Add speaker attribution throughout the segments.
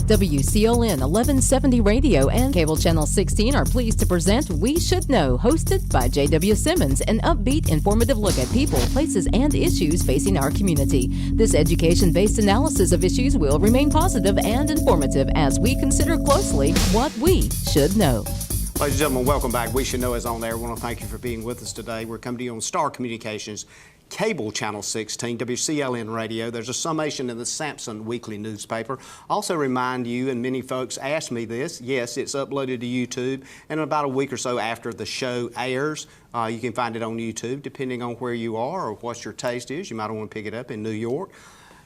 Speaker 1: WCLN 1170 Radio and Cable Channel 16 are pleased to present We Should Know, hosted by J.W. Simmons, an upbeat, informative look at people, places, and issues facing our community. This education-based analysis of issues will remain positive and informative as we consider closely what we should know.
Speaker 2: Ladies and gentlemen, welcome back. We Should Know is on there. We want to thank you for being with us today. We're coming to you on Star Communications, Cable Channel 16, WCLN Radio. There's a summation in the Sampson weekly newspaper. Also remind you, and many folks ask me this, yes, it's uploaded to YouTube, and about a week or so after the show airs, you can find it on YouTube, depending on where you are or what your taste is. You might want to pick it up in New York,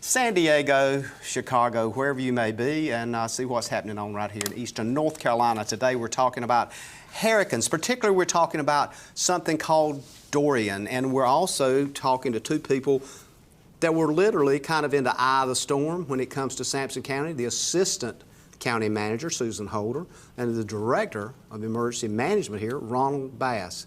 Speaker 2: San Diego, Chicago, wherever you may be, and see what's happening on right here in eastern North Carolina. Today we're talking about hurricanes. Particularly we're talking about something called Dorian, and we're also talking to two people that were literally kind of in the eye of the storm when it comes to Sampson County, the assistant county manager, Susan Holder, and the director of emergency management here, Ronald Bass.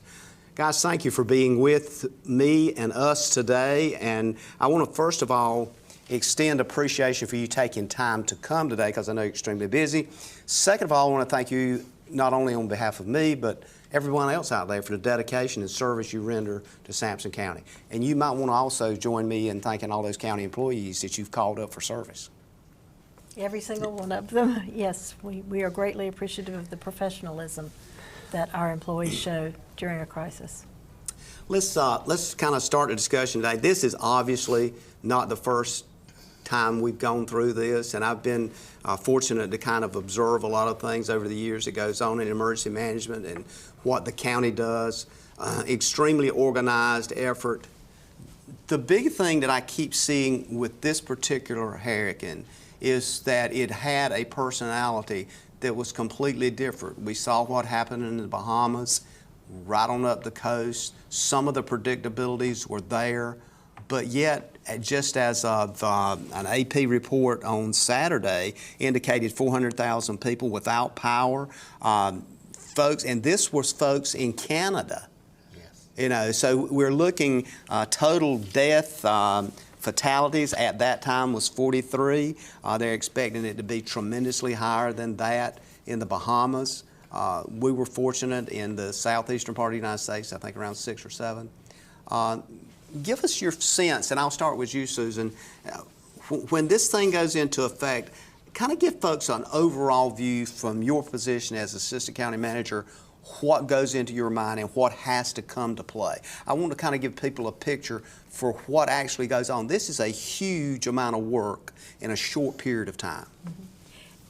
Speaker 2: Guys, thank you for being with me and us today, and I want to first of all extend appreciation for you taking time to come today because I know you're extremely busy. Second of all, I want to thank you not only on behalf of me, but everyone else out there for the dedication and service you render to Sampson County. And you might want to also join me in thanking all those county employees that you've called up for service.
Speaker 3: Every single one of them, yes. We are greatly appreciative of the professionalism that our employees show during a crisis.
Speaker 2: Let's kind of start the discussion today. This is obviously not the first time we've gone through this, and I've been fortunate to kind of observe a lot of things over the years that goes on in emergency management and what the county does. Extremely organized effort. The big thing that I keep seeing with this particular hurricane is that it had a personality that was completely different. We saw what happened in the Bahamas, right on up the coast. Some of the predictabilities were there, but yet, just as of an AP report on Saturday indicated 400,000 people without power, folks, and this was folks in Canada. Yes. You know, so we're looking total death, fatalities at that time was 43. They're expecting it to be tremendously higher than that in the Bahamas. We were fortunate in the southeastern part of the United States, I think around 6 or 7. Give us your sense, and I'll start with you, Susan. When this thing goes into effect, kind of give folks an overall view from your position as Assistant County Manager, what goes into your mind and what has to come to play. I want to kind of give people a picture for what actually goes on. This is a huge amount of work in a short period of time.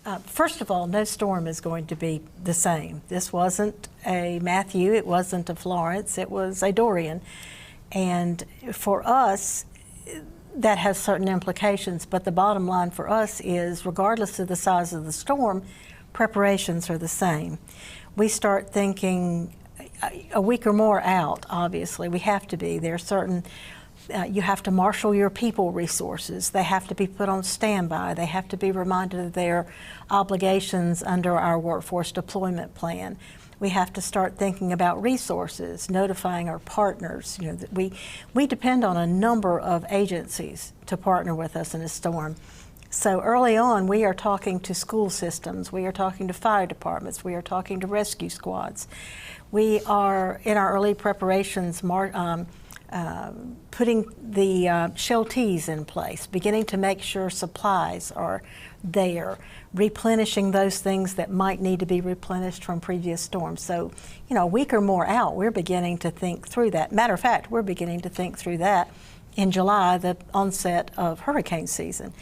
Speaker 3: Mm-hmm. First of all, no storm is going to be the same. This wasn't a Matthew, it wasn't a Florence, it was a Dorian. And for us, that has certain implications, but the bottom line for us is, regardless of the size of the storm, preparations are the same. We start thinking a week or more out, obviously. We have to be. There are certain, you have to marshal your people resources. They have to be put on standby. They have to be reminded of their obligations under our workforce deployment plan. We have to start thinking about resources, notifying our partners. You know, that we depend on a number of agencies to partner with us in a storm. So early on, we are talking to school systems, we are talking to fire departments, we are talking to rescue squads. We are, in our early preparations, putting the shelties in place, beginning to make sure supplies are there, replenishing those things that might need to be replenished from previous storms. So, you know, a week or more out, we're beginning to think through that. Matter of fact, we're beginning to think through that in July, the onset of hurricane season.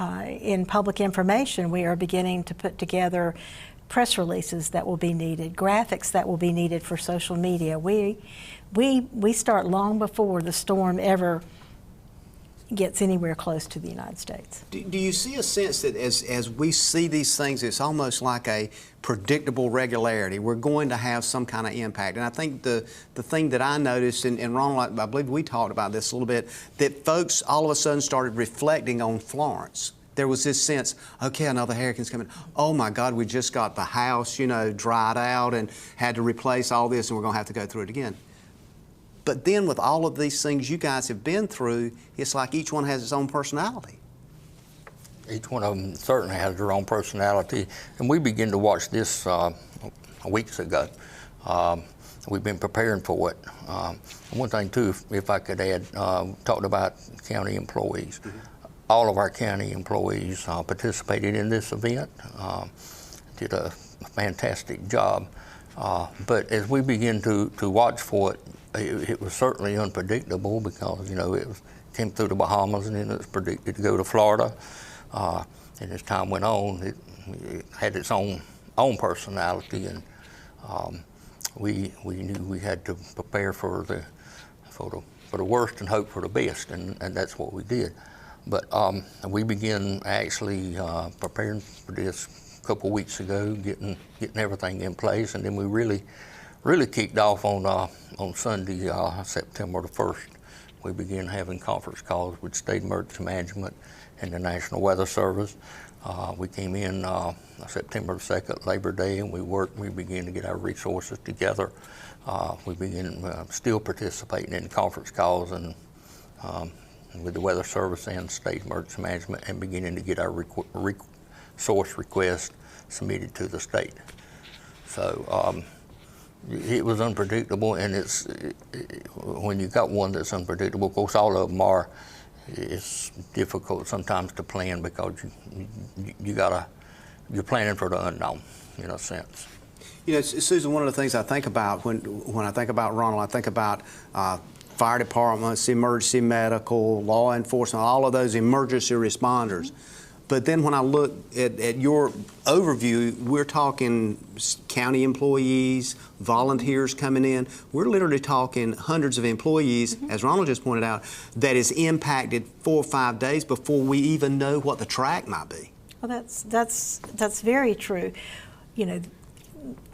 Speaker 3: In public information, we are beginning to put together press releases that will be needed, graphics that will be needed for social media. We start long before the storm ever gets anywhere close to the United States.
Speaker 2: Do you see a sense that as we see these things, it's almost like a predictable regularity? We're going to have some kind of impact. And I think the thing that I noticed, and Ronald, I believe we talked about this a little bit, that folks all of a sudden started reflecting on Florence. There was this sense, okay, another hurricane's coming. Oh my God, we just got the house, you know, dried out and had to replace all this, and we're gonna have to go through it again. But then with all of these things you guys have been through, it's like each one has its own personality.
Speaker 4: Each one of them certainly has their own personality, and we began to watch this weeks ago. We've been preparing for it. One thing too, if I could add, talked about county employees. Mm-hmm. All of our county employees participated in this event, did a fantastic job. But as we begin to watch for it, it was certainly unpredictable because, it came through the Bahamas and then it was predicted to go to Florida. And as time went on, it had its own personality, and we knew we had to prepare for the worst and hope for the best, and that's what we did. But we began actually preparing for this a couple weeks ago, getting everything in place, and then we really kicked off on Sunday, September the 1st. We began having conference calls with State Emergency Management and the National Weather Service. We came in September the 2nd, Labor Day, and we began to get our resources together. We began still participating in conference calls and with the Weather Service and State Emergency Management, and beginning to get our resource requests submitted to the state. So it was unpredictable, and when you got one that's unpredictable, of course all of them are, it's difficult sometimes to plan because you're planning for the unknown in a sense.
Speaker 2: Susan, one of the things I think about when I think about Ronald, I think about fire departments, emergency medical, law enforcement, all of those emergency responders. But then when I look at your overview, we're talking county employees, volunteers coming in. We're literally talking hundreds of employees, as Ronald just pointed out, that is impacted 4 or 5 days before we even know what the track might be.
Speaker 3: Well, that's very true.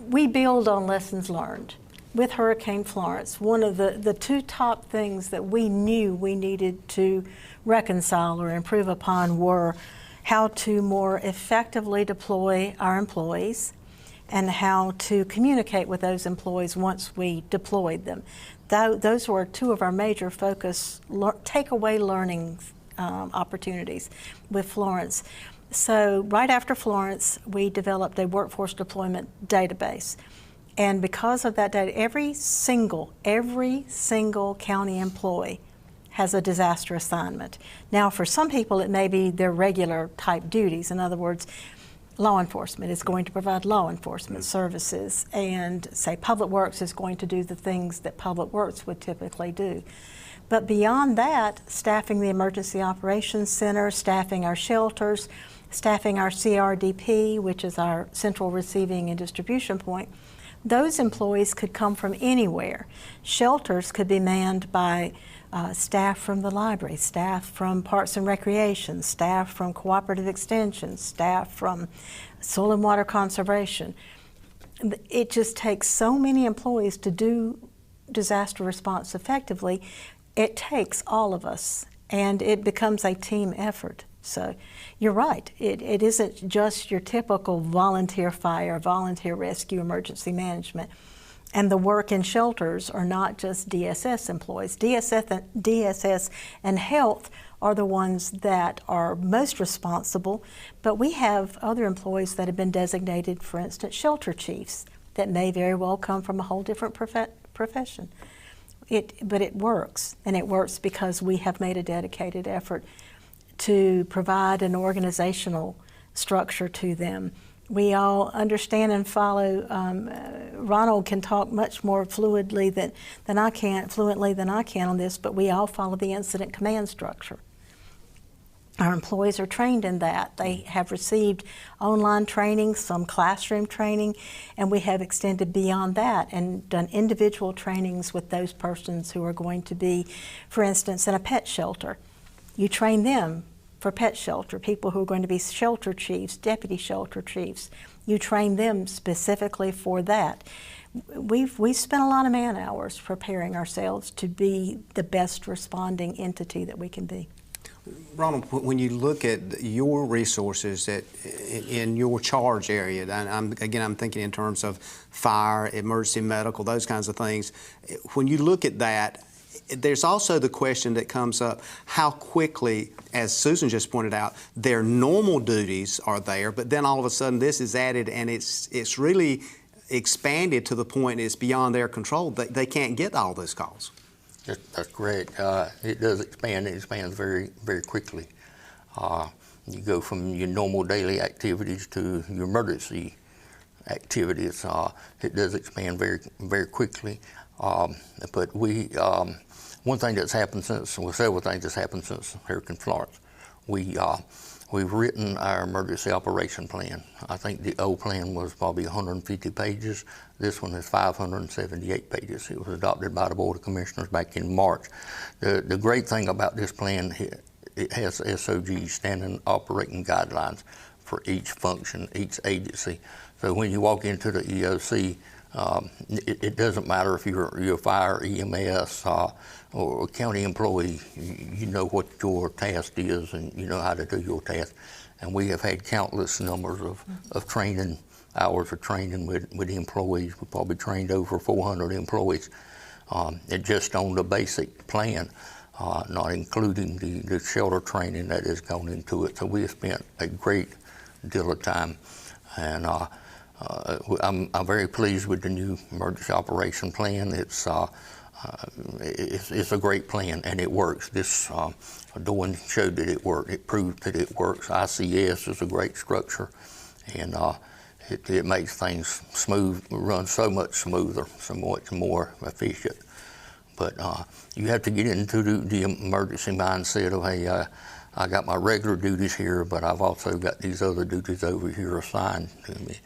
Speaker 3: We build on lessons learned. With Hurricane Florence, one of the two top things that we knew we needed to reconcile or improve upon were how to more effectively deploy our employees and how to communicate with those employees once we deployed them. Those were two of our major focus takeaway learning opportunities with Florence. So right after Florence, we developed a workforce deployment database. And because of that data, every single county employee has a disaster assignment. Now, for some people, it may be their regular type duties. In other words, law enforcement is going to provide law enforcement services, and say Public Works is going to do the things that Public Works would typically do. But beyond that, staffing the Emergency Operations Center, staffing our shelters, staffing our CRDP, which is our Central Receiving and Distribution Point, those employees could come from anywhere. Shelters could be manned by staff from the library, staff from Parks and Recreation, staff from Cooperative Extension, staff from Soil and Water Conservation. It just takes so many employees to do disaster response effectively. It takes all of us, and it becomes a team effort. So you're right, it isn't just your typical volunteer fire, volunteer rescue, emergency management. And the work in shelters are not just DSS employees. DSS and health are the ones that are most responsible, but we have other employees that have been designated, for instance, shelter chiefs, that may very well come from a whole different profession. But it works, and it works because we have made a dedicated effort to provide an organizational structure to them. We all understand and follow. Ronald can talk much more fluently than I can on this, but we all follow the incident command structure. Our employees are trained in that. They have received online training, some classroom training, and we have extended beyond that and done individual trainings with those persons who are going to be, for instance, in a pet shelter. You train them for pet shelter, people who are going to be shelter chiefs, deputy shelter chiefs. You train them specifically for that. We've spent a lot of man hours preparing ourselves to be the best responding entity that we can be.
Speaker 2: Ronald, when you look at your resources in your charge area, and I'm thinking in terms of fire, emergency medical, those kinds of things. When you look at that, there's also the question that comes up, how quickly, as Susan just pointed out, their normal duties are there, but then all of a sudden this is added and it's really expanded to the point it's beyond their control. They can't get all those calls.
Speaker 4: That's correct. It does expand. It expands very, very quickly. You go from your normal daily activities to your emergency activities. It does expand very, very quickly. But one thing that's happened several things that's happened since Hurricane Florence. We've written our emergency operation plan. I think the old plan was probably 150 pages. This one is 578 pages. It was adopted by the Board of Commissioners back in March. The great thing about this plan, it has SOG, standing operating guidelines, for each function, each agency. So when you walk into the EOC, it doesn't matter if you're fire, EMS, or a county employee, you know what your task is and you know how to do your task. And we have had countless numbers of training, hours of training with the employees. We probably trained over 400 employees and just on the basic plan, not including the shelter training that has gone into it. So we have spent a great deal of time, and I'm very pleased with the new emergency operation plan. It's a great plan, and it works. This Dawn showed that it worked. It proved that it works. ICS is a great structure, and it makes things smooth, run so much smoother, so much more efficient. But you have to get into the emergency mindset of, hey, I got my regular duties here, but I've also got these other duties over here assigned to me.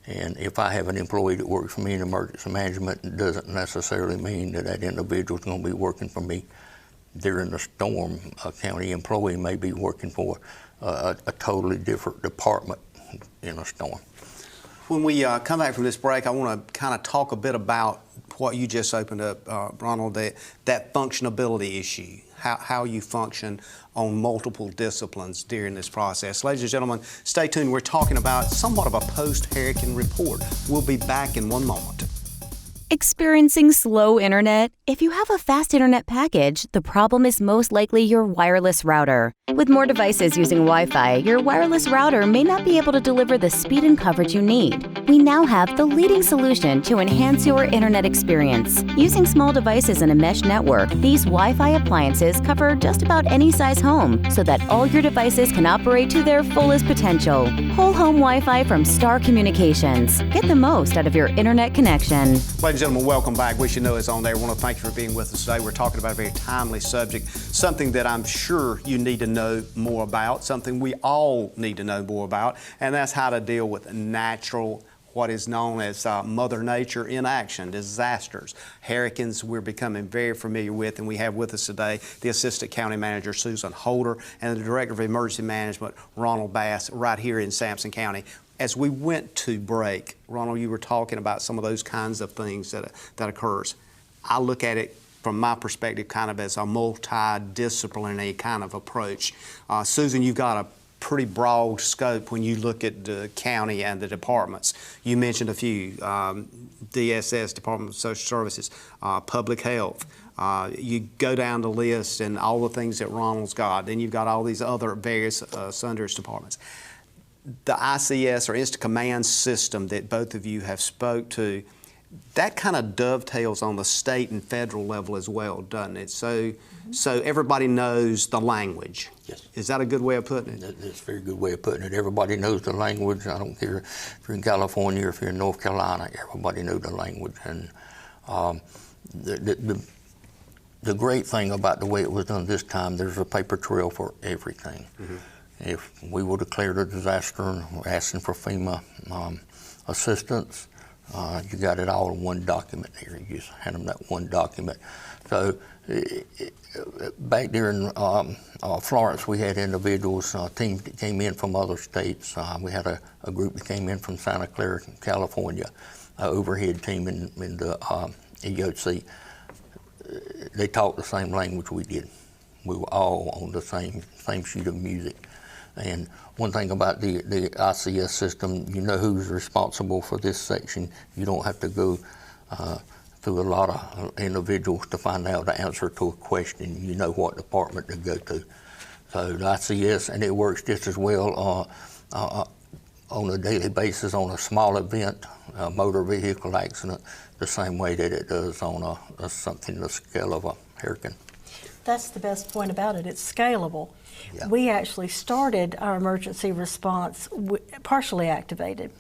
Speaker 4: And if I have an employee that works for me in emergency management, it doesn't necessarily mean that that individual is going to be working for me during the storm. A county employee may be working for a totally different department in a storm.
Speaker 2: When we come back from this break, I want to kind of talk a bit about what you just opened up, Ronald, that functionability issue, how you function on multiple disciplines during this process. Ladies and gentlemen, stay tuned. We're talking about somewhat of a post-hurricane report. We'll be back in one moment.
Speaker 5: Experiencing slow internet? If you have a fast internet package, the problem is most likely your wireless router. With more devices using Wi-Fi, your wireless router may not be able to deliver the speed and coverage you need. We now have the leading solution to enhance your internet experience. Using small devices in a mesh network, these Wi-Fi appliances cover just about any size home so that all your devices can operate to their fullest potential. Whole home Wi-Fi from Star Communications. Get the most out of your internet connection.
Speaker 2: Ladies and gentlemen, welcome back. We Should Know is on there. I want to thank you for being with us today. We're talking about a very timely subject, something that I'm sure you need to know more about, something we all need to know more about, and that's how to deal with natural, what is known as Mother Nature in action, disasters. Hurricanes we're becoming very familiar with, and we have with us today the Assistant County Manager, Susan Holder, and the Director of Emergency Management, Ronald Bass, right here in Sampson County. As we went to break, Ronald, you were talking about some of those kinds of things that occurs. I look at it from my perspective kind of as a multidisciplinary kind of approach. Susan, you've got a pretty broad scope when you look at the county and the departments. You mentioned a few, DSS, Department of Social Services, Public Health. You go down the list and all the things that Ronald's got. Then you've got all these other various sundry departments. The ICS or Instant Command system that both of you have spoke to, that kind of dovetails on the state and federal level as well, doesn't it? So everybody knows the language.
Speaker 4: Yes.
Speaker 2: Is that a good way of putting it?
Speaker 4: That's a very good way of putting it. Everybody knows the language. I don't care if you're in California or if you're in North Carolina, everybody knows the language. And the great thing about the way it was done this time, there's a paper trail for everything. Mm-hmm. If we were declared a disaster and we're asking for FEMA assistance, you got it all in one document here. You just hand them that one document. So back during Florence, we had individuals, teams that came in from other states. We had a group that came in from Santa Clara, California, an overhead team in the EOC. They talked the same language we did. We were all on the same sheet of music. And one thing about the ICS system, you know who's responsible for this section. You don't have to go through a lot of individuals to find out the answer to a question. You know what department to go to. So the ICS, and it works just as well on a daily basis on a small event, a motor vehicle accident, the same way that it does on something the scale of a hurricane.
Speaker 3: That's the best point about it. It's scalable.
Speaker 4: Yeah.
Speaker 3: We actually started our emergency response partially activated,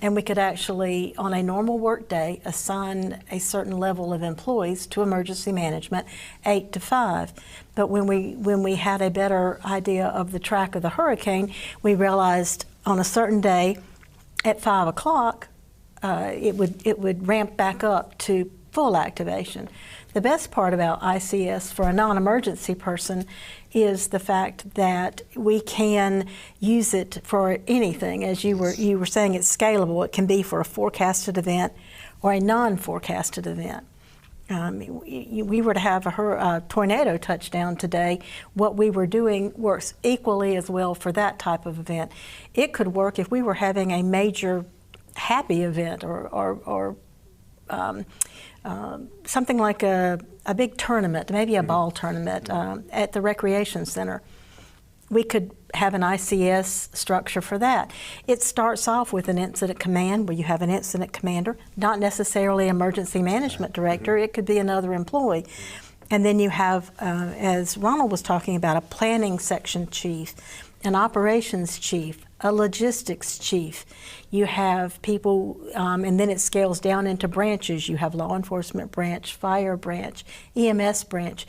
Speaker 3: and we could actually, on a normal work day, assign a certain level of employees to emergency management, 8 to 5. But when we had a better idea of the track of the hurricane, we realized on a certain day at 5 o'clock, it would ramp back up to full activation. The best part about ICS for a non-emergency person is the fact that we can use it for anything. As you were saying, it's scalable. It can be for a forecasted event or a non-forecasted event. We were to have a tornado touchdown today. What we were doing works equally as well for that type of event. It could work if we were having a major happy event or something like a big tournament, maybe a ball tournament at the recreation center. We could have an ICS structure for that. It starts off with an incident command where you have an incident commander, not necessarily emergency management director, it could be another employee. And then you have, as Ronald was talking about, a planning section chief, an operations chief, a logistics chief. You have people, and then it scales down into branches. You have law enforcement branch, fire branch, EMS branch.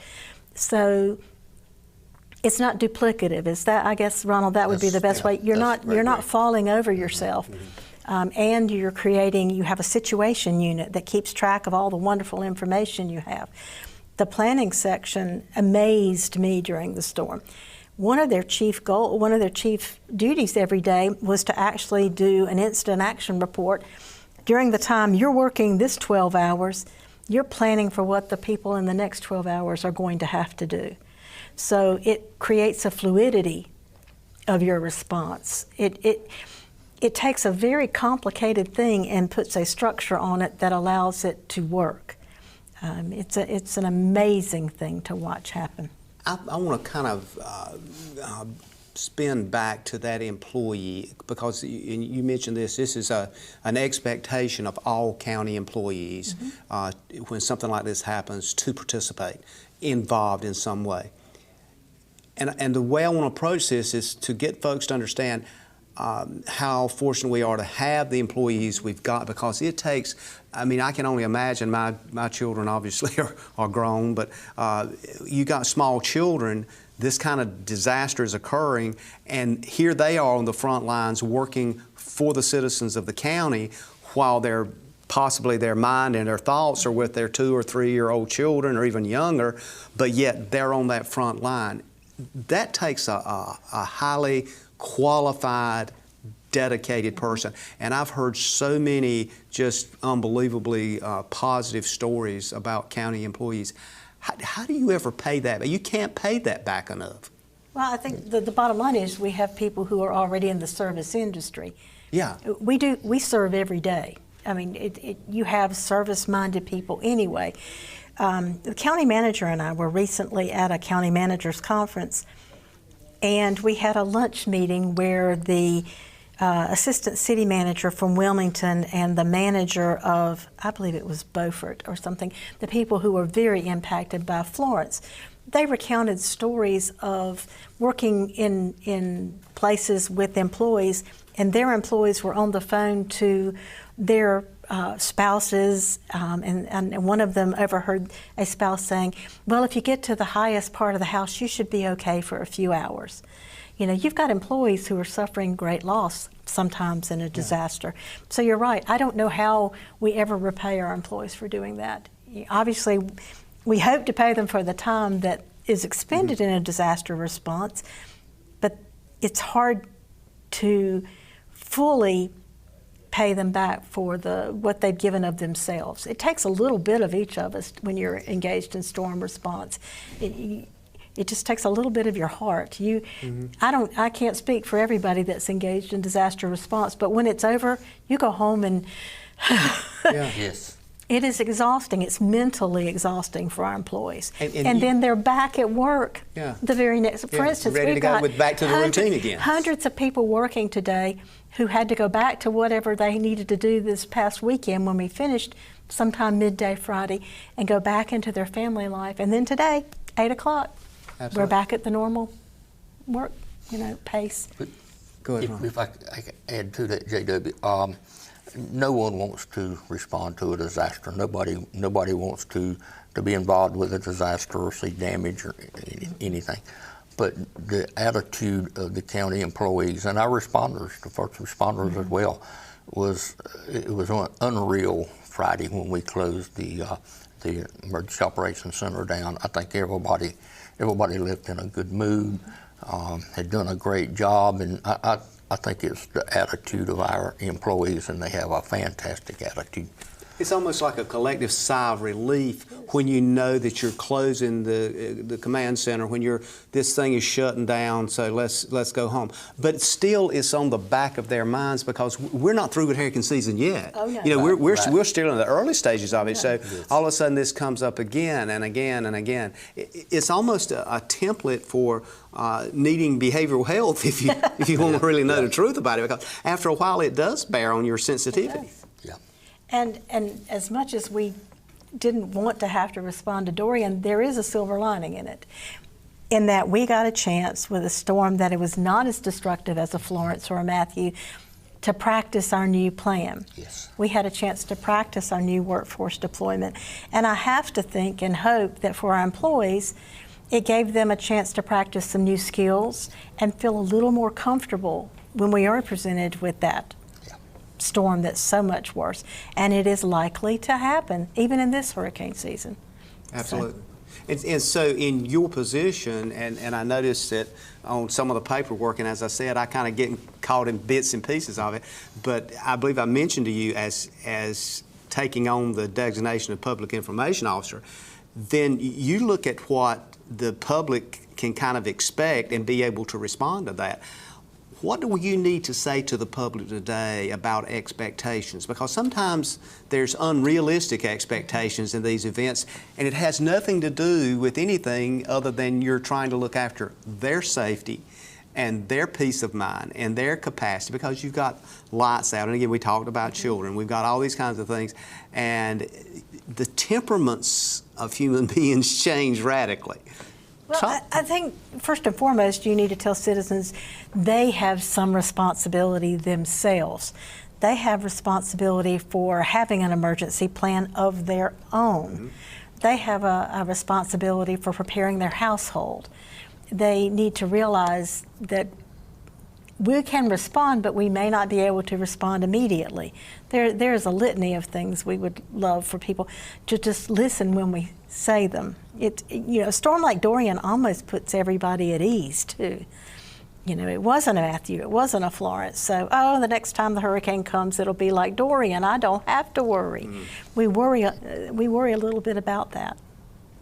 Speaker 3: So it's not duplicative. Is that, I guess, Ronald, that would be the best way. You're not falling over yourself. And you're creating, you have a situation unit that keeps track of all the wonderful information you have. The planning section amazed me during the storm. One of their chief duties every day was to actually do an incident action report. During the time you're working this 12 hours, you're planning for what the people in the next 12 hours are going to have to do. So it creates a fluidity of your response. It takes a very complicated thing and puts a structure on it that allows it to work. It's an amazing thing to watch happen.
Speaker 2: I want to kind of spin back to that employee, because you mentioned this is an expectation of all county employees when something like this happens to participate, involved in some way. And the way I want to approach this is to get folks to understand how fortunate we are to have the employees we've got, because it takes, I mean, I can only imagine, my children obviously are grown, but you got small children, this kind of disaster is occurring, and here they are on the front lines working for the citizens of the county while possibly their mind and their thoughts are with their 2 or 3 year old children or even younger, but yet they're on that front line. That takes a highly qualified, dedicated person. And I've heard so many just unbelievably positive stories about county employees. How do you ever pay that? You can't pay that back enough.
Speaker 3: Well, I think the bottom line is we have people who are already in the service industry.
Speaker 2: Yeah.
Speaker 3: We serve every day. I mean, you have service-minded people anyway. The county manager and I were recently at a county managers conference, and we had a lunch meeting where the assistant city manager from Wilmington and the manager of, I believe it was Beaufort or something, the people who were very impacted by Florence, they recounted stories of working in places with employees, and their employees were on the phone to their spouses, and one of them overheard a spouse saying, well, if you get to the highest part of the house, you should be okay for a few hours. You know, you've got employees who are suffering great loss sometimes in a disaster. So you're right. I don't know how we ever repay our employees for doing that. Obviously, we hope to pay them for the time that is expended in a disaster response, but it's hard to fully pay them back for what they've given of themselves. It takes a little bit of each of us when you're engaged in storm response. It just takes a little bit of your heart. I can't speak for everybody that's engaged in disaster response, but when it's over, you go home and
Speaker 4: Yes.
Speaker 3: It is exhausting. It's mentally exhausting for our employees.
Speaker 2: And
Speaker 3: then they're back at work the very next. For instance,
Speaker 2: ready
Speaker 3: we've
Speaker 2: to go
Speaker 3: got
Speaker 2: back to the routine again.
Speaker 3: Hundreds of people working today who had to go back to whatever they needed to do this past weekend when we finished sometime midday Friday and go back into their family life. And then today, 8 o'clock, we're back at the normal work, pace.
Speaker 2: Go ahead, Ron.
Speaker 4: If I can add to that, JW, no one wants to respond to a disaster. Nobody wants to be involved with a disaster or see damage or anything. But the attitude of the county employees and our responders, the first responders as well, was unreal Friday when we closed the Emergency Operations Center down. I think everybody left in a good mood, had done a great job, and I think it's the attitude of our employees, and they have a fantastic attitude.
Speaker 2: It's almost like a collective sigh of relief when you know that you're closing the command center, when this thing is shutting down, so let's go home. But still, it's on the back of their minds because we're not through with hurricane season yet.
Speaker 3: Oh, no.
Speaker 2: We're still in the early stages of it. So all of a sudden, this comes up again and again and again. It's almost a template for needing behavioral health if you want to really know the truth about it, because after a while, it does bear on your sensitivity.
Speaker 3: And as much as we didn't want to have to respond to Dorian, there is a silver lining in it, in that we got a chance with a storm that it was not as destructive as a Florence or a Matthew to practice our new plan.
Speaker 4: Yes.
Speaker 3: We had a chance to practice our new workforce deployment. And I have to think and hope that for our employees, it gave them a chance to practice some new skills and feel a little more comfortable when we are presented with that storm that's so much worse, and it is likely to happen even in this hurricane season.
Speaker 2: Absolutely. And so in your position, and I noticed that on some of the paperwork, and as I said, I kind of get caught in bits and pieces of it, but I believe I mentioned to you as taking on the designation of Public Information Officer, then you look at what the public can kind of expect and be able to respond to that. What do you need to say to the public today about expectations? Because sometimes there's unrealistic expectations in these events, and it has nothing to do with anything other than you're trying to look after their safety and their peace of mind and their capacity, because you've got lights out. And again, we talked about children. We've got all these kinds of things. And the temperaments of human beings change radically.
Speaker 3: Well, I think first and foremost, you need to tell citizens they have some responsibility themselves. They have responsibility for having an emergency plan of their own. Mm-hmm. They have a responsibility for preparing their household. They need to realize that we can respond, but we may not be able to respond immediately. There's a litany of things we would love for people to just listen when we say them. A storm like Dorian almost puts everybody at ease too. It wasn't a Matthew, it wasn't a Florence. So, the next time the hurricane comes, it'll be like Dorian. I don't have to worry. We worry a little bit about that.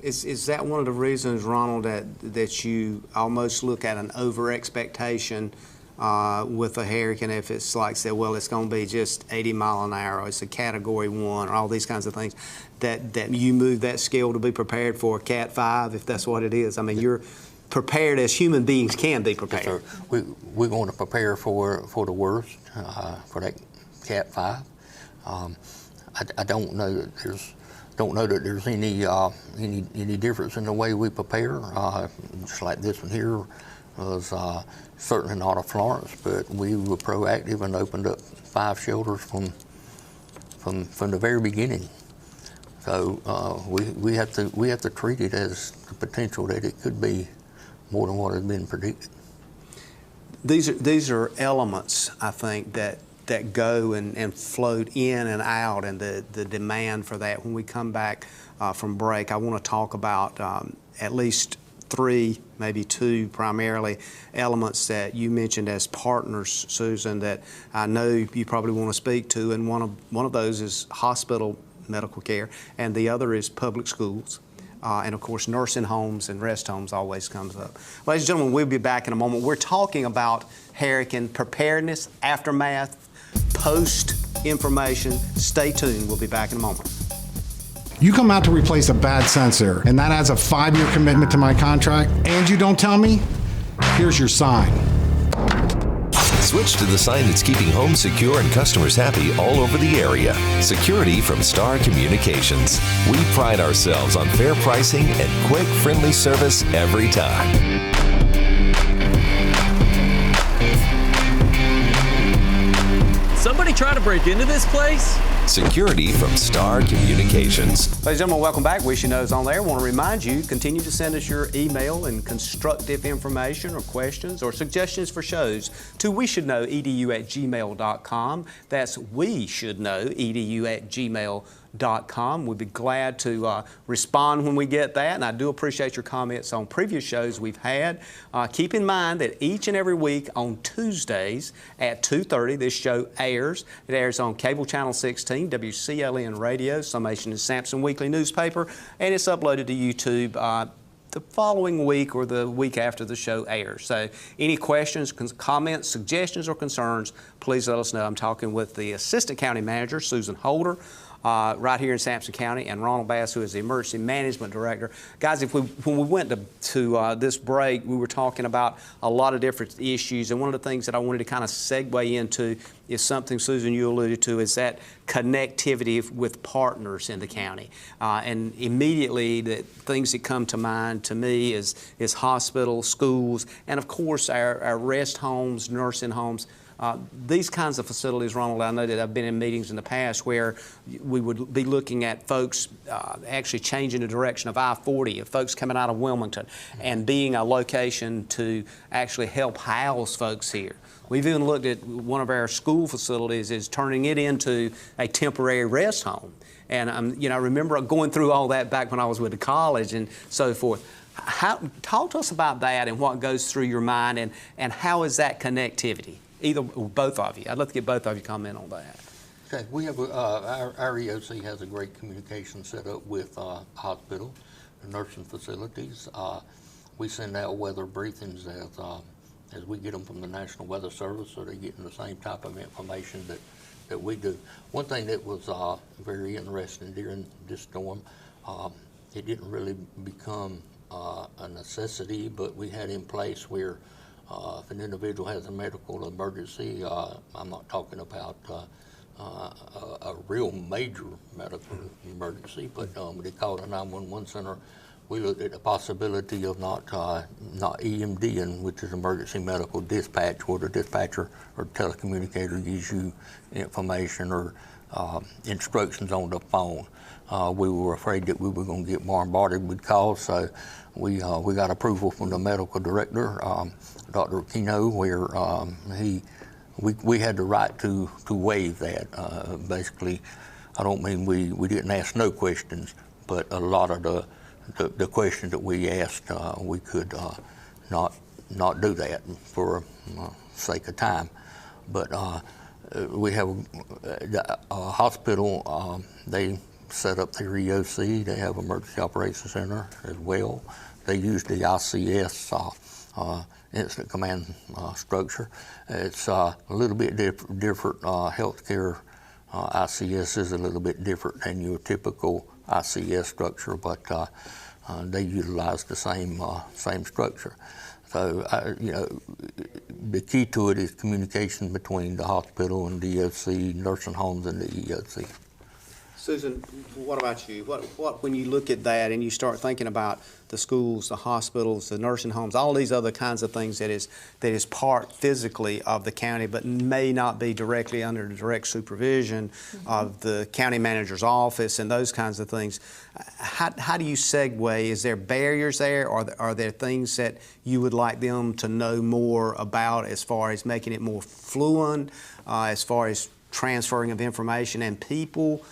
Speaker 2: Is that one of the reasons, Ronald, that you almost look at an over-expectation with a hurricane, if it's like, say, well, it's going to be just 80 mile an hour, or it's a Category 1, or all these kinds of things, that you move that scale to be prepared for a Cat 5, if that's what it is? I mean, you're prepared as human beings can be prepared.
Speaker 4: Yes, sir. We're going to prepare for the worst, for that Cat 5. I don't know that there's any difference in the way we prepare. Just like this one here was certainly not a Florence, but we were proactive and opened up 5 shelters from the very beginning. So we have to treat it as the potential that it could be more than what has been predicted.
Speaker 2: These are elements, I think, that go and float in and out, and the demand for that. When we come back from break, I want to talk about at least 3, maybe 2 primarily, elements that you mentioned as partners, Susan, that I know you probably want to speak to, and one of those is hospital medical care, and the other is public schools. And of course, nursing homes and rest homes always comes up. Ladies and gentlemen, we'll be back in a moment. We're talking about hurricane preparedness, aftermath, post information. Stay tuned. We'll be back in a moment.
Speaker 6: You come out to replace a bad sensor, and that adds a 5-year commitment to my contract, and you don't tell me? Here's your sign.
Speaker 7: Switch to the sign that's keeping homes secure and customers happy all over the area. Security from Star Communications. We pride ourselves on fair pricing and quick, friendly service every time.
Speaker 8: Somebody trying to break into this place?
Speaker 7: Security from Star Communications.
Speaker 2: Ladies and gentlemen, welcome back. We Should Know is on there. I want to remind you, continue to send us your email and constructive information or questions or suggestions for shows to weshouldknowedu@gmail.com. That's weshouldknowedu@gmail.com. We'd be glad to respond when we get that, and I do appreciate your comments on previous shows we've had. Keep in mind that each and every week on Tuesdays at 2:30, this show airs. It airs on Cable Channel 16, WCLN Radio, Summation and Sampson Weekly Newspaper, and it's uploaded to YouTube the following week or the week after the show airs. So any questions, comments, suggestions, or concerns, please let us know. I'm talking with the Assistant County Manager, Susan Holder, right here in Sampson County, and Ronald Bass, who is the Emergency Management Director. Guys, when we went to this break, we were talking about a lot of different issues, and one of the things that I wanted to kind of segue into is something, Susan, you alluded to, is that connectivity with partners in the county. And immediately, the things that come to mind to me is hospitals, schools, and of course our rest homes, nursing homes. These kinds of facilities, Ronald, I know that I've been in meetings in the past where we would be looking at folks actually changing the direction of I-40, of folks coming out of Wilmington, and being a location to actually help house folks here. We've even looked at one of our school facilities is turning it into a temporary rest home. And I remember going through all that back when I was with the college and so forth. Talk to us about that and what goes through your mind, and how is that connectivity? Either or both of you. I'd love to get both of you comment on that.
Speaker 4: Okay, we have our EOC has a great communication set up with hospital, nursing facilities. We send out weather briefings as we get them from the National Weather Service, so they're getting the same type of information that we do. One thing that was very interesting during this storm, it didn't really become a necessity, but we had in place where if an individual has a medical emergency, I'm not talking about a real major medical emergency, but they called a 911 center. We looked at the possibility of not EMDing, which is emergency medical dispatch, where the dispatcher or telecommunicator gives you information or instructions on the phone. We were afraid that we were going to get bombarded with calls, so we got approval from the medical director, Dr. Aquino, where we had the right to waive that. Basically, I don't mean we didn't ask no questions, but a lot of the questions that we asked, we could not do that for sake of time. But we have a hospital, they set up their EOC, they have Emergency Operations Center as well. They use the ICS, Incident Command structure. It's a little bit different. Healthcare ICS is a little bit different than your typical ICS structure, but they utilize the same structure. So, the key to it is communication between the hospital and the EOC, nursing homes and the EOC.
Speaker 2: Susan, what about you? What when you look at that and you start thinking about the schools, the hospitals, the nursing homes, all these other kinds of things that is part physically of the county, but may not be directly under the direct supervision of the county manager's office and those kinds of things. How do you segue? Is there barriers there? Are there things that you would like them to know more about as far as making it more fluent, as far as transferring of information and people?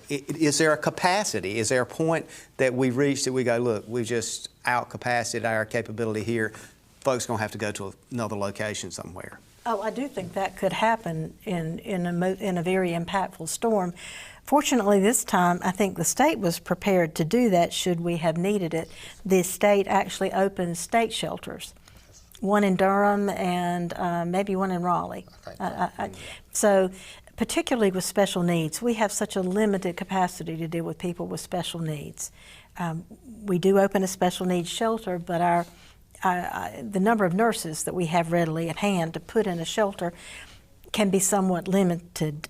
Speaker 2: Is there a capacity? Is there a point that we've reached that we go, look, we've just out-capacitated our capability here. Folks are going to have to go to another location somewhere.
Speaker 3: Oh, I do think that could happen in a very impactful storm. Fortunately, this time, I think the state was prepared to do that should we have needed it. The state actually opened state shelters, one in Durham and maybe one in Raleigh. So particularly with special needs. We have such a limited capacity to deal with people with special needs. We do open a special needs shelter, but the number of nurses that we have readily at hand to put in a shelter can be somewhat limited.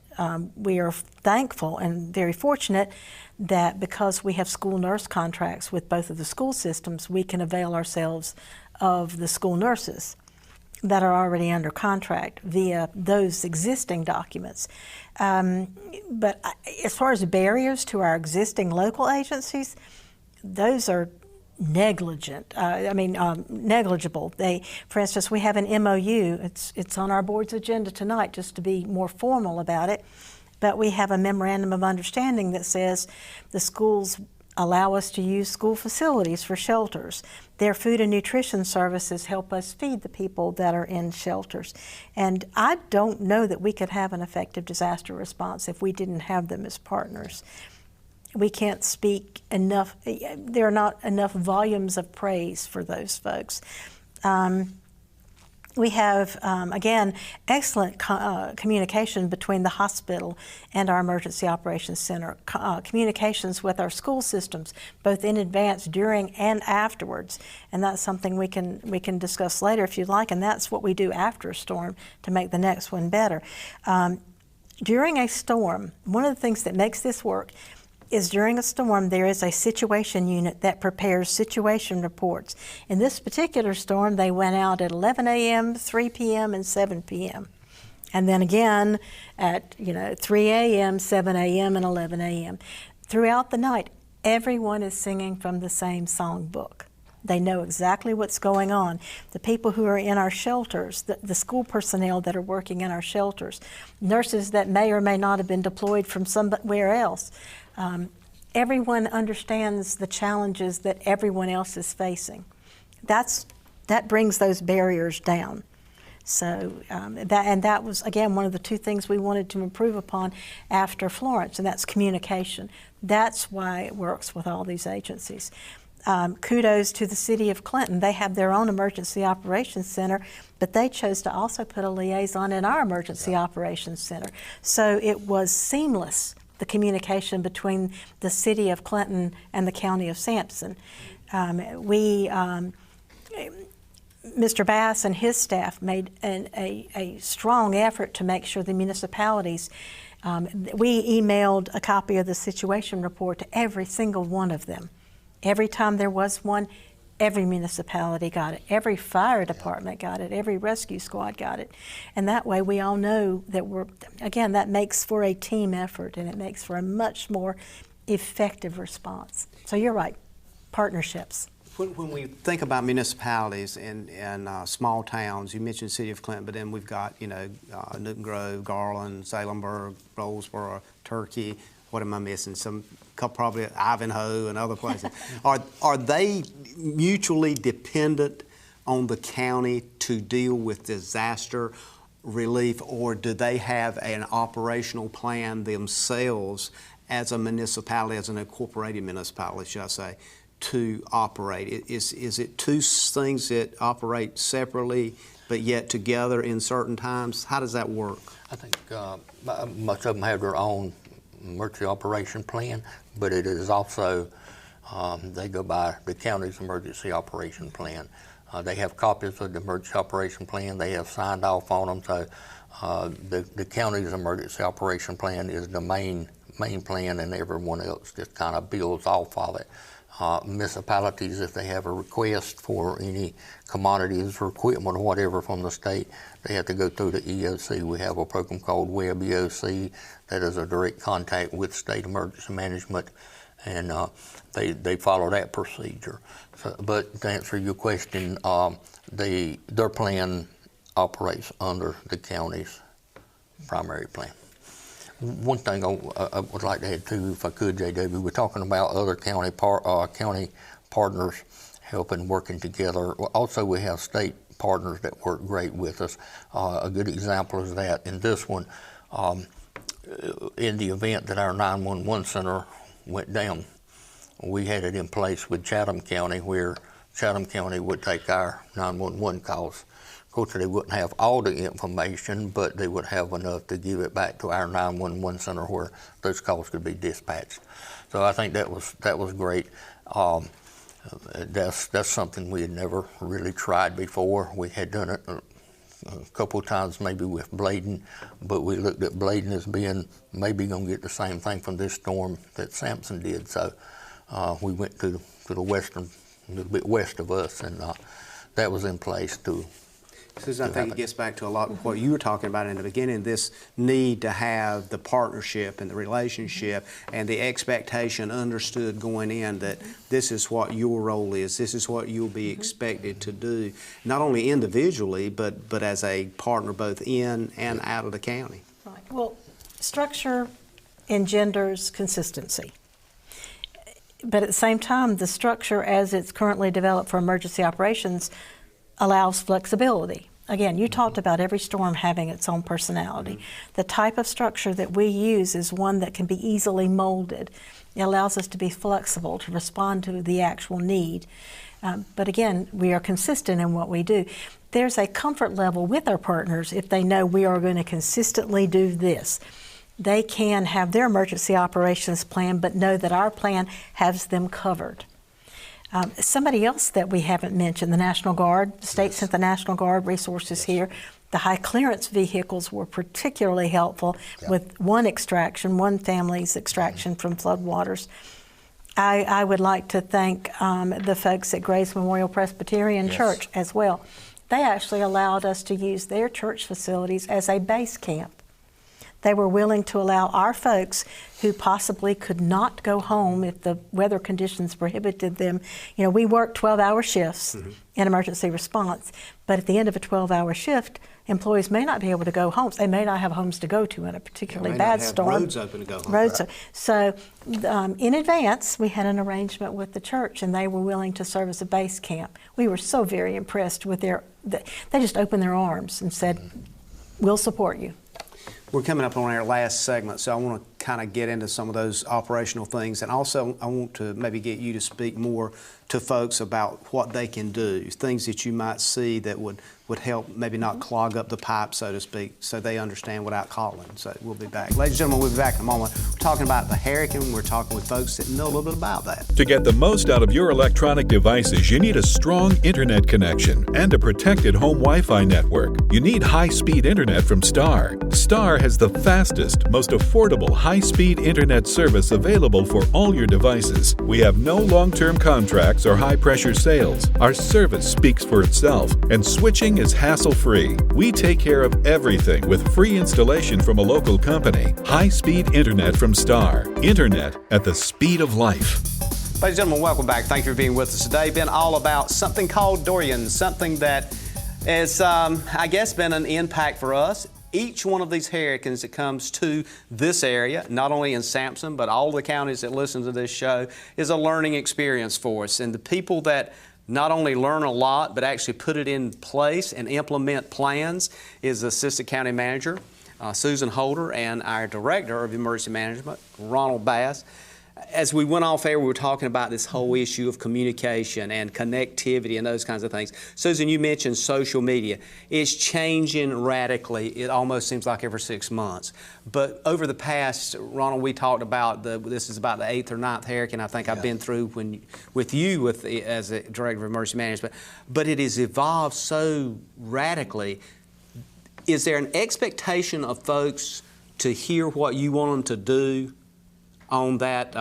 Speaker 3: We are thankful and very fortunate that because we have school nurse contracts with both of the school systems, we can avail ourselves of the school nurses that are already under contract via those existing documents. But as far as barriers to our existing local agencies, those are negligible. For instance, we have an MOU. It's on our board's agenda tonight, just to be more formal about it. But we have a memorandum of understanding that says the schools allow us to use school facilities for shelters. Their food and nutrition services help us feed the people that are in shelters. And I don't know that we could have an effective disaster response if we didn't have them as partners. We can't speak enough, there are not enough volumes of praise for those folks. We have, again, excellent communication between the hospital and our Emergency Operations Center, communications with our school systems, both in advance, during, and afterwards. And that's something we can discuss later if you'd like, and that's what we do after a storm to make the next one better. During a storm, one of the things that makes this work is during a storm, there is a situation unit that prepares situation reports. In this particular storm, they went out at 11 a.m., 3 p.m., and 7 p.m. And then again at 3 a.m., 7 a.m., and 11 a.m. Throughout the night, everyone is singing from the same songbook. They know exactly what's going on. The people who are in our shelters, the school personnel that are working in our shelters, nurses that may or may not have been deployed from somewhere else, everyone understands the challenges that everyone else is facing. That brings those barriers down. So that was, again, one of the two things we wanted to improve upon after Florence, and that's communication. That's why it works with all these agencies. Kudos to the City of Clinton. They have their own Emergency Operations Center, but they chose to also put a liaison in our Emergency Operations Center. So it was seamless, the communication between the City of Clinton and the County of Sampson. Mr. Bass and his staff made a strong effort to make sure the municipalities, we emailed a copy of the situation report to every single one of them. Every time there was one, every municipality got it. Every fire department got it. Every rescue squad got it. And that way we all know that that makes for a team effort, and it makes for a much more effective response. So you're right, partnerships.
Speaker 2: When we think about municipalities and small towns, you mentioned the City of Clinton, but then we've got, Newton Grove, Garland, Salemburg, Rollsboro, Turkey. What am I missing? Probably Ivanhoe and other places. Are they mutually dependent on the county to deal with disaster relief, or do they have an operational plan themselves as a municipality, as an incorporated municipality, should I say, to operate? Is it two things that operate separately but yet together in certain times? How does that work?
Speaker 4: I think much of them have their own emergency operation plan, but it is also, they go by the county's emergency operation plan. They have copies of the emergency operation plan. They have signed off on them, so the county's emergency operation plan is the main plan, and everyone else just kind of builds off of it. Municipalities, if they have a request for any commodities or equipment or whatever from the state, they have to go through the EOC. We have a program called Web EOC that is a direct contact with state emergency management, and they follow that procedure. So, but to answer your question, their plan operates under the county's primary plan. One thing I would like to add too, if I could, JW, we're talking about other county partners helping, working together. Also, we have state partners that work great with us. A good example is that in this one, in the event that our 911 center went down, we had it in place with Chatham County, where Chatham County would take our 911 calls. Of course, they wouldn't have all the information, but they would have enough to give it back to our 911 center where those calls could be dispatched. So I think that was great. That's something we had never really tried before. We had done it a couple of times maybe with blading, but we looked at blading as being maybe going to get the same thing from this storm that Sampson did. So we went to the western, a little bit west of us, and that was in place to.
Speaker 2: Susan, I think it gets back to a lot of what you were talking about in the beginning, this need to have the partnership and the relationship and the expectation understood going in that this is what your role is, this is what you'll be expected to do, not only individually, but as a partner both in and out of the county.
Speaker 3: Right. Well, structure engenders consistency. But at the same time, the structure as it's currently developed for emergency operations allows flexibility. Again, you talked about every storm having its own personality. The type of structure that we use is one that can be easily molded. It allows us to be flexible, to respond to the actual need. But again, we are consistent in what we do. There's a comfort level with our partners if they know we are going to consistently do this. They can have their emergency operations plan, but know that our plan has them covered. Somebody else that we haven't mentioned, the National Guard. The state sent the National Guard resources here. The high clearance vehicles were particularly helpful with one family's extraction from floodwaters. I would like to thank the folks at Grace Memorial Presbyterian Church as well. They actually allowed us to use their church facilities as a base camp. They were willing to allow our folks who possibly could not go home if the weather conditions prohibited them. You know, we work 12-hour shifts in emergency response, but at the end of a 12-hour shift, employees may not be able to go home. They may not have homes to go to in a particularly bad storm.
Speaker 2: Roads open to go home.
Speaker 3: So in advance, we had an arrangement with the church, and they were willing to serve as a base camp. We were so very impressed with they just opened their arms and said, we'll support you.
Speaker 2: We're coming up on our last segment, so I want to kind of get into some of those operational things, and also I want to maybe get you to speak more to folks about what they can do, things that you might see that would help maybe not clog up the pipe, so to speak, so they understand without calling. So we'll be back. Ladies and gentlemen, we'll be back in a moment. We're talking about the hurricane. We're talking with folks that know a little bit about that.
Speaker 9: To get the most out of your electronic devices, you need a strong internet connection and a protected home Wi-Fi network. You need high-speed internet from Star. Star has the fastest, most affordable high-speed internet service available for all your devices. We have no long-term contracts or high-pressure sales. Our service speaks for itself, and switching is hassle-free. We take care of everything with free installation from a local company. High-speed internet from Star. Internet at the speed of life.
Speaker 2: Ladies and gentlemen, welcome back. Thank you for being with us today. Been all about something called Dorian, something that has, I guess, been an impact for us. Each one of these hurricanes that comes to this area, not only in Sampson, but all the counties that listen to this show, is a learning experience for us. And the people that not only learn a lot, but actually put it in place and implement plans is the Assistant County Manager, Susan Holder, and our Director of Emergency Management, Ronald Bass. As we went off air, we were talking about this whole issue of communication and connectivity and those kinds of things. Susan, you mentioned social media. It's changing radically. It almost seems like every 6 months. But over the past, Ronald, we talked about this is about the 8th or 9th hurricane I think I've been through with you as a Director of Emergency Management. But it has evolved so radically. Is there an expectation of folks to hear what you want them to do on that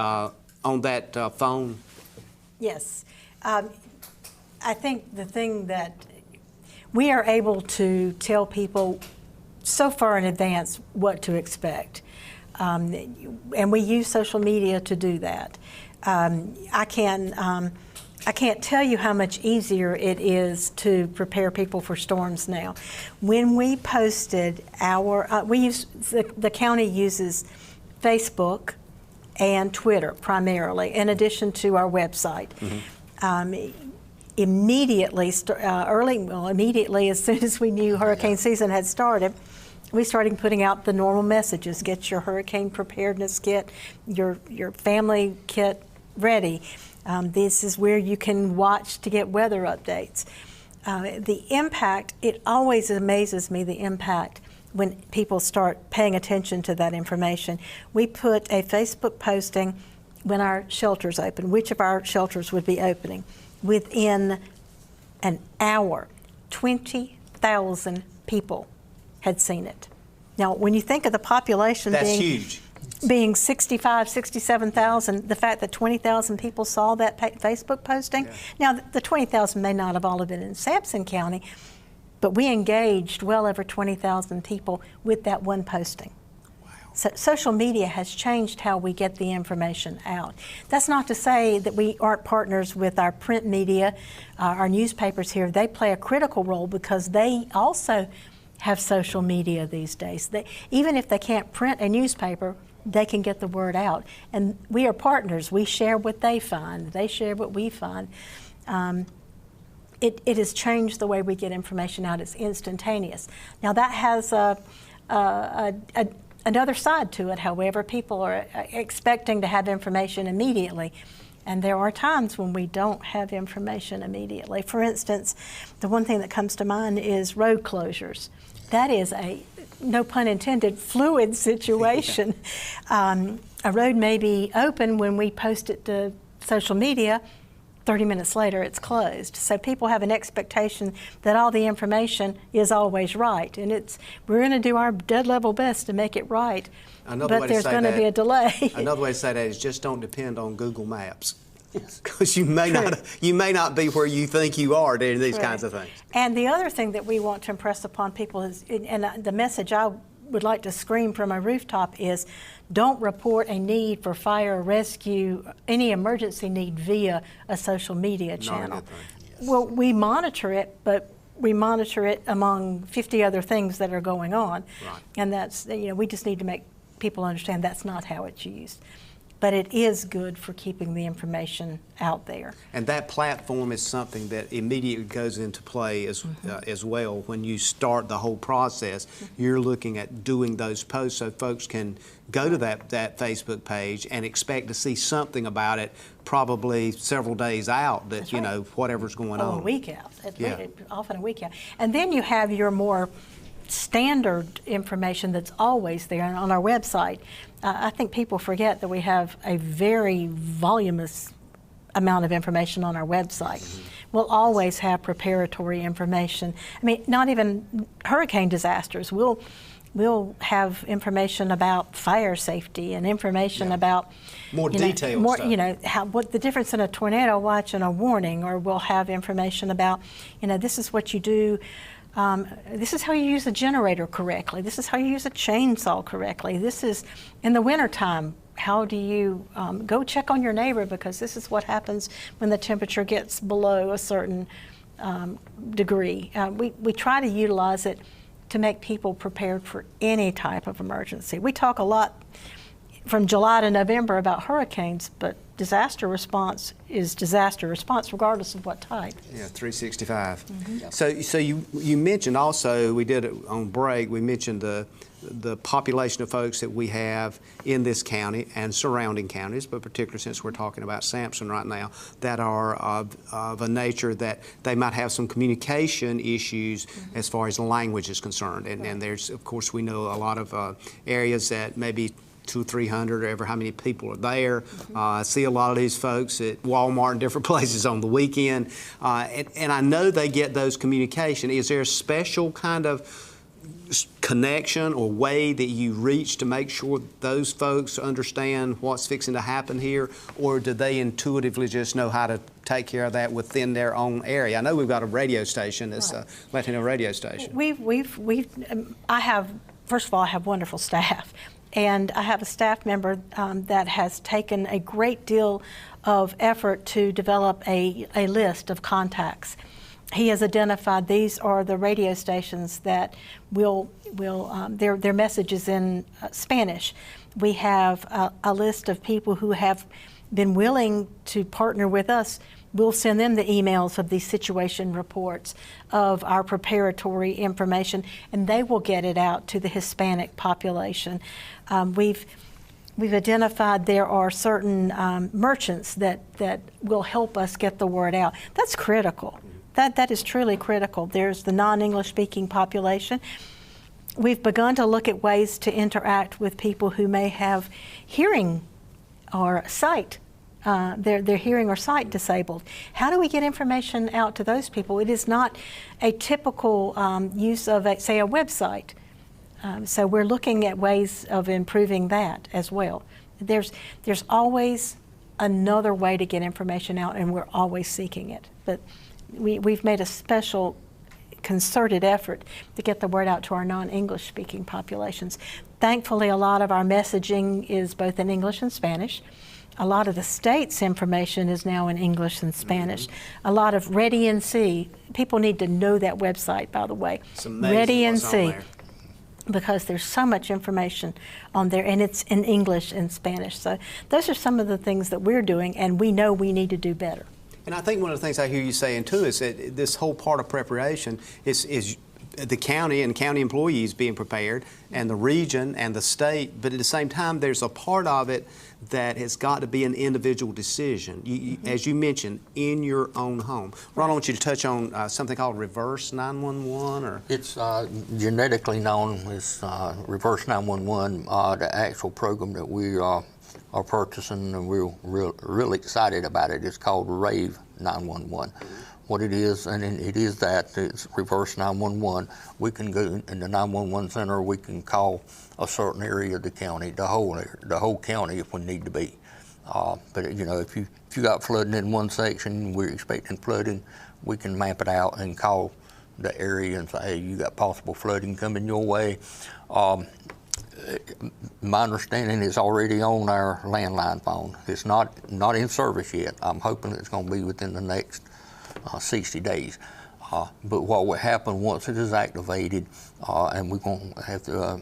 Speaker 2: phone?
Speaker 3: Yes. I think the thing that we are able to tell people so far in advance what to expect. And we use social media to do that. I can't tell you how much easier it is to prepare people for storms now. When we posted the county uses Facebook and Twitter primarily, in addition to our website. Immediately, as soon as we knew hurricane season had started, we started putting out the normal messages. Get your hurricane preparedness kit, your family kit ready. This is where you can watch to get weather updates. The impact, it always amazes me, the impact when people start paying attention to that information. We put a Facebook posting when our shelters open, which of our shelters would be opening. Within an hour, 20,000 people had seen it. Now, when you think of the population being 65, 67,000, the fact that 20,000 people saw that Facebook posting. Now, the 20,000 may not have all been in Sampson County, but we engaged well over 20,000 people with that one posting. Wow. So social media has changed how we get the information out. That's not to say that we aren't partners with our print media, our newspapers here. They play a critical role because they also have social media these days. Even if they can't print a newspaper, they can get the word out. And we are partners. We share what they find. They share what we find. It has changed the way we get information out. It's instantaneous. Now that has another side to it, however. People are expecting to have information immediately. And there are times when we don't have information immediately. For instance, the one thing that comes to mind is road closures. That is a, no pun intended, fluid situation. A road may be open when we post it to social media. 30 minutes later, it's closed. So people have an expectation that all the information is always right. And we're going to do our dead level best to make it right. But there's going to be a delay.
Speaker 2: Another way to say that is just don't depend on Google Maps. Because you may not be where you think you are doing these kinds of things.
Speaker 3: And the other thing that we want to impress upon people is, and the message I would like to scream from a rooftop is, don't report a need for fire or rescue, any emergency need via a social media channel. Well, we monitor it, but we monitor it among 50 other things that are going on. Right. And that's, we just need to make people understand that's not how it's used. But it is good for keeping the information out there. And
Speaker 2: that platform is something that immediately goes into play as well. When you start the whole process, you're looking at doing those posts so folks can go to that Facebook page and expect to see something about it probably several days out, that, whatever's going on.
Speaker 3: A week out, often a week out. And then you have your more standard information that's always there on our website. I think people forget that we have a very voluminous amount of information on our website. We'll always have preparatory information. I mean, not even hurricane disasters. We'll have information about fire safety and information about
Speaker 2: more detailed stuff.
Speaker 3: What the difference in a tornado watch and a warning, or we'll have information about, this is what you do. This is how you use a generator correctly. This is how you use a chainsaw correctly. This is, in the wintertime, how do you go check on your neighbor, because this is what happens when the temperature gets below a certain degree. We try to utilize it to make people prepared for any type of emergency. We talk a lot from July to November about hurricanes, but disaster response is disaster response regardless of what type.
Speaker 2: Yeah, 365. So you mentioned also, we did it on break, we mentioned the population of folks that we have in this county and surrounding counties, but particularly since we're talking about Sampson right now, that are of a nature that they might have some communication issues as far as language is concerned. And there's, of course, we know a lot of areas that maybe 200 or 300 or ever how many people are there. I see a lot of these folks at Walmart and different places on the weekend. And I know they get those communication. Is there a special kind of connection or way that you reach to make sure those folks understand what's fixing to happen here? Or do they intuitively just know how to take care of that within their own area? I know we've got a radio station, that's a Latino radio station.
Speaker 3: First of all, I have wonderful staff. And I have a staff member that has taken a great deal of effort to develop a list of contacts. He has identified these are the radio stations that their messages in Spanish. We have a list of people who have been willing to partner with us. We'll send them the emails of these situation reports of our preparatory information, and they will get it out to the Hispanic population. We've identified there are certain merchants that will help us get the word out. That's critical. That is truly critical. There's the non-English speaking population. We've begun to look at ways to interact with people who may have hearing or sight. They're hearing or sight disabled. How do we get information out to those people? It is not a typical use of, say, a website. So we're looking at ways of improving that as well. There's always another way to get information out, and we're always seeking it. But we've made a special concerted effort to get the word out to our non-English speaking populations. Thankfully, a lot of our messaging is both in English and Spanish. A lot of the state's information is now in English and Spanish. A lot of Ready NC, people need to know that website, by the way.
Speaker 2: It's amazing
Speaker 3: Ready
Speaker 2: what's on
Speaker 3: NC,
Speaker 2: there.
Speaker 3: because there's so much information on there, and it's in English and Spanish. So those are some of the things that we're doing, and we know we need to do better.
Speaker 2: And I think one of the things I hear you saying too is that this whole part of preparation is the county and county employees being prepared, and the region and the state, but at the same time there's a part of it that has got to be an individual decision. As you mentioned, in your own home. Ron, I want you to touch on something called reverse 911, or?
Speaker 4: It's genetically known as reverse 911, the actual program that we are purchasing, and we're really excited about it. It's called Rave 911. What it is, and it is that, it's reverse 911. We can go in the 911 center, we can call a certain area of the county, the whole county if we need to be. But you know, if you got flooding in one section, we're expecting flooding, we can map it out and call the area and say, hey, you got possible flooding coming your way. My understanding is already on our landline phone. It's not in service yet. I'm hoping it's going to be within the next 60 days. But what will happen once it is activated, and we're going to have to,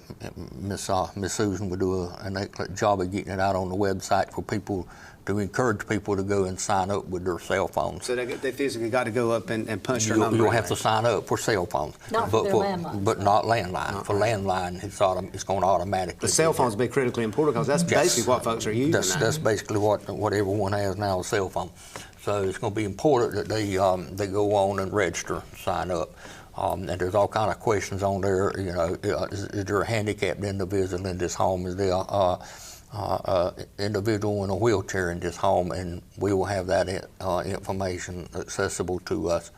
Speaker 4: Miss Susan will do an excellent job of getting it out on the website for people, to encourage people to go and sign up with their cell phones.
Speaker 2: So they physically got to go up and punch their number.
Speaker 4: You'll have to sign up for cell phones.
Speaker 3: Not for their landlines.
Speaker 4: But not landline. For landline, it's going to automatically.
Speaker 2: The cell phones be critically important because that's basically what folks are using now.
Speaker 4: That's basically what everyone has now, a cell phone. So it's going to be important that they go on and register, sign up. And there's all kind of questions on there. You know, is there a handicapped individual in this home? Is there individual in a wheelchair in this home? And we will have that information accessible to us.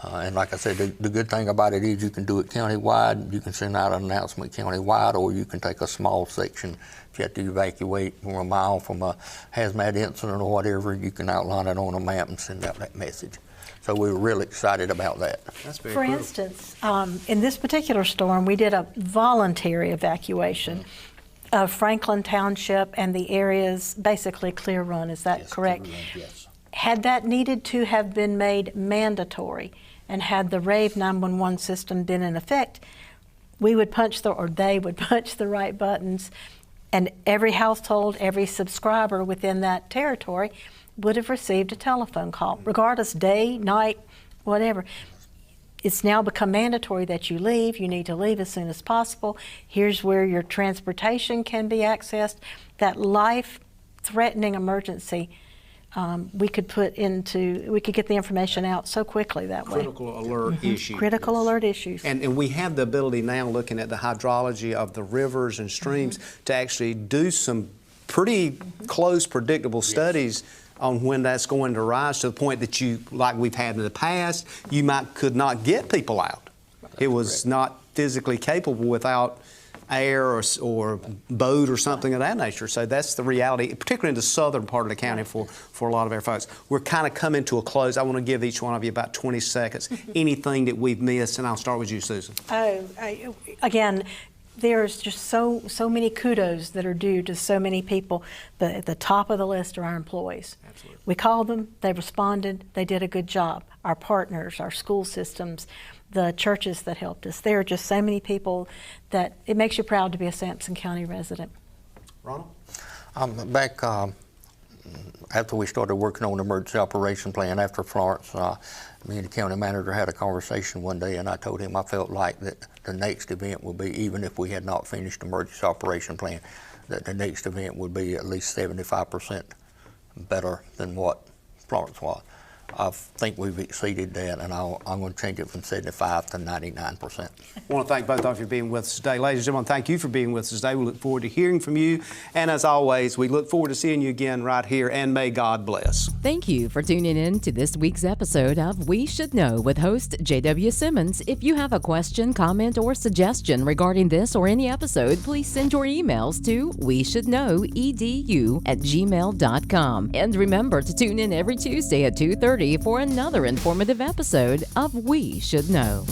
Speaker 4: And like I said, the good thing about it is you can do it countywide. You can send out an announcement countywide, or you can take a small section. If you have to evacuate from a mile from a hazmat incident or whatever, you can outline it on a map and send out that message. So we're really excited about that.
Speaker 2: That's very
Speaker 3: For
Speaker 2: cool.
Speaker 3: instance, in this particular storm, we did a voluntary evacuation of Franklin Township and the areas, basically Clear Run. Is that correct?
Speaker 4: Clear Run, yes.
Speaker 3: Had that needed to have been made mandatory, and had the Rave 911 system been in effect, they would punch the right buttons, and every household, every subscriber within that territory would have received a telephone call, regardless day, night, whatever. It's now become mandatory that you leave. You need to leave as soon as possible. Here's where your transportation can be accessed. That life-threatening emergency, we could get the information out so quickly that way.
Speaker 2: Critical alert issues.
Speaker 3: Critical alert issues.
Speaker 2: And we have the ability now, looking at the hydrology of the rivers and streams, to actually do some pretty close, predictable studies on when that's going to rise, to the point that you, like we've had in the past, you could not get people out. It was not physically capable without air or boat or something of that nature. So that's the reality, particularly in the southern part of the county for a lot of our folks. We're kind of coming to a close. I want to give each one of you about 20 seconds. Anything that we've missed, and I'll start with you, Susan.
Speaker 3: Again, there's just so many kudos that are due to so many people. But at the top of the list are our employees.
Speaker 2: Absolutely.
Speaker 3: We called them, they responded, they did a good job. Our partners, our school systems, the churches that helped us. There are just so many people that it makes you proud to be a Sampson County resident.
Speaker 2: Ronald?
Speaker 4: Back after we started working on the emergency operation plan after Florence, me and the county manager had a conversation one day, and I told him I felt like that the next event would be, even if we had not finished the emergency operation plan, that the next event would be at least 75% better than what Florence was. I think we've exceeded that, and I'm going to change it from 75 to 99%.
Speaker 2: I want to thank both of you for being with us today. Ladies and gentlemen, thank you for being with us today. We look forward to hearing from you. And as always, we look forward to seeing you again right here, and may God bless.
Speaker 1: Thank you for tuning in to this week's episode of We Should Know with host J.W. Simmons. If you have a question, comment, or suggestion regarding this or any episode, please send your emails to weshouldknowedu@gmail.com. And remember to tune in every Tuesday at 2:30 for another informative episode of We Should Know.